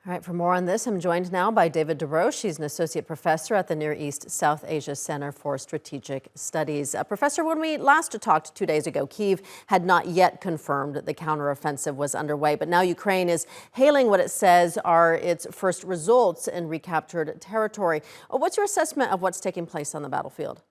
All right, for more on this, I'm joined now by David Des Roches. He's an associate professor at the Near East South Asia Center for Strategic Studies. Professor, when we last talked 2 days ago, Kiev had not yet confirmed that the counteroffensive was underway, but now Ukraine is hailing what it says are its first results in recaptured territory. What's your assessment of what's taking place on the battlefield?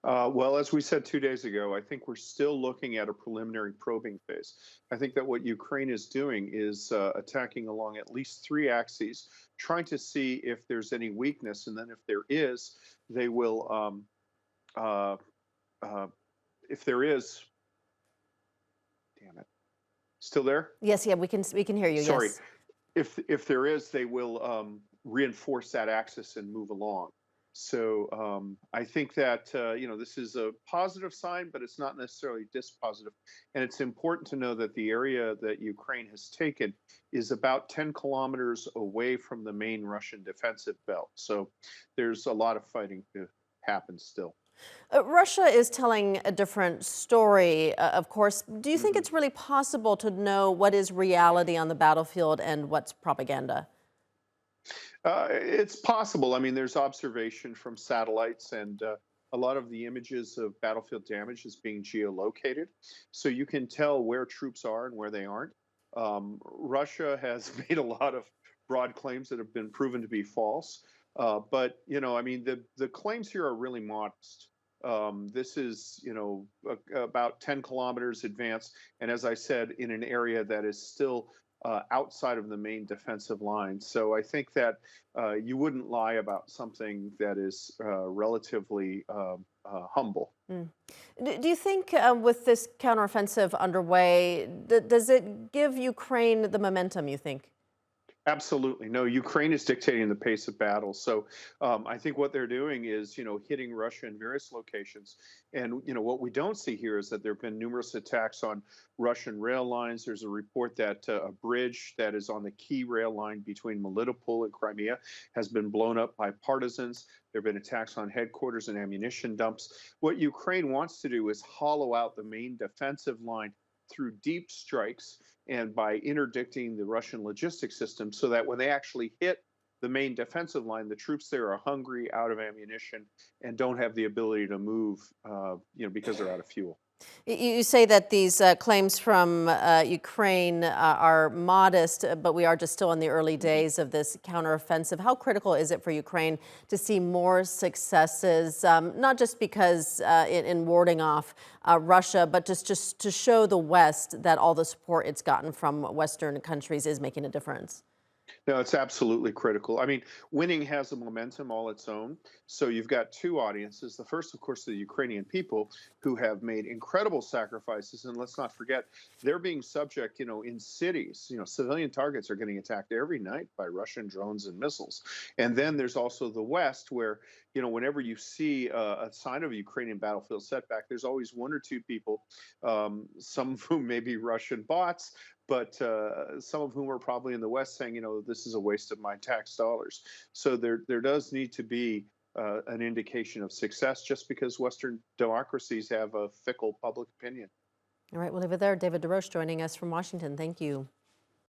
Well, as we said 2 days ago, I think we're still looking at a preliminary probing phase. I think that what Ukraine is doing is attacking along at least three axes, trying to see if there's any weakness, and then if there is, they will. Uh, uh, if there is, damn it, still there? Yes, yeah, we can hear you. Sorry. Yes. If there is, they will reinforce that axis and move along. So I think that this is a positive sign, but it's not necessarily dispositive. And it's important to know that the area that Ukraine has taken is about 10 kilometers away from the main Russian defensive belt. So there's a lot of fighting to happen still. Russia is telling a different story, of course. Do you think Mhm. it's really possible to know what is reality on the battlefield and what's propaganda? It's possible. I mean, there's observation from satellites, and a lot of the images of battlefield damage is being geolocated. So you can tell where troops are and where they aren't. Russia has made a lot of broad claims that have been proven to be false. But, I mean, the claims here are really modest. This is, about 10 kilometers advanced. And as I said, in an area that is still outside of the main defensive line. So I think that you wouldn't lie about something that is relatively humble. Mm. Do you think with this counteroffensive underway, does it give Ukraine the momentum, you think? Absolutely. No, Ukraine is dictating the pace of battle. So I think what they're doing is, hitting Russia in various locations. And, what we don't see here is that there have been numerous attacks on Russian rail lines. There's a report that a bridge that is on the key rail line between Melitopol and Crimea has been blown up by partisans. There have been attacks on headquarters and ammunition dumps. What Ukraine wants to do is hollow out the main defensive line through deep strikes and by interdicting the Russian logistics system so that when they actually hit the main defensive line, the troops there are hungry, out of ammunition, and don't have the ability to move, because they're out of fuel. You say that these claims from Ukraine are modest, but we are just still in the early Mhm. days of this counteroffensive. How critical is it for Ukraine to see more successes, not just because in warding off Russia, but just to show the West that all the support it's gotten from Western countries is making a difference? No, it's absolutely critical. I mean, winning has a momentum all its own. So you've got two audiences. The first, of course, the Ukrainian people who have made incredible sacrifices. And let's not forget, they're being subject, in cities. Civilian targets are getting attacked every night by Russian drones and missiles. And then there's also the West, where, whenever you see a sign of a Ukrainian battlefield setback, there's always one or two people, some of whom may be Russian bots, but some of whom are probably in the West saying, this is a waste of my tax dollars. So there does need to be an indication of success just because Western democracies have a fickle public opinion. All right, we'll leave it there. David Des Roches joining us from Washington. Thank you.